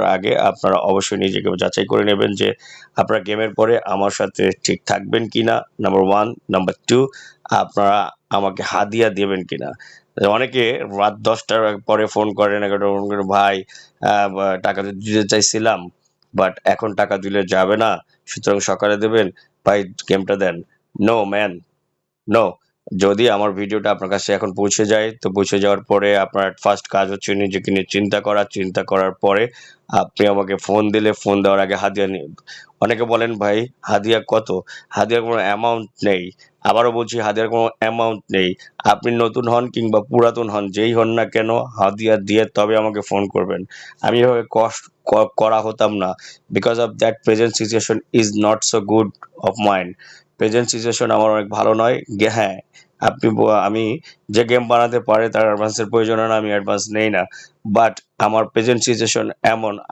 আগে আপনারা অবশ্যই নিজেকে যাচাই করে নেবেন যে আপনারা গেমের পরে আমার সাথে ঠিক থাকবেন কিনা, নাম্বার 1। নাম্বার 2, আপনারা আমাকে হাদিয়া দেবেন কিনা। অনেকে রাত 10টার পরে ফোন করেন, 11টায় ফোন করে, "ভাই টাকা তো দিতে চাইছিলাম, বাট এখন টাকা দিলে যাবে না, সুতরাং সকালে দেবেন। ভাই গেমটা দেন।" No man, no. যদি আমার ভিডিওটা আপনার কাছে এখন পৌঁছে যায়, তো পৌঁছে যাওয়ার পরে আপনার ফার্স্ট কাজ হচ্ছে নিজেকে নিয়ে চিন্তা করা। চিন্তা করার পরে আপনি আমাকে ফোন দিলে, ফোন দেওয়ার আগে হাদিয়া নিয়ে, অনেকে বলেন, "ভাই হাদিয়া কত?" হাদিয়ার কোনো অ্যামাউন্ট নেই। আবারও বলছি, হাদিয়ার কোনো অ্যামাউন্ট নেই। আপনি নতুন হন কিংবা পুরাতন হন, যেই হন না কেন, হাদিয়া দিয়ে তবে আমাকে ফোন করবেন। আমি এভাবে করা হতাম না। Because of that present situation is not so good of mind. Present situation আমার অনেক ভালো নয়। হ্যাঁ, আমি যে গেম বানাতে পারে তার অ্যাডভান্সের প্রয়োজন হয় না, আমি অ্যাডভান্স নেই না। বাট আমার প্রেজেন্ট সিচুয়েশন এমন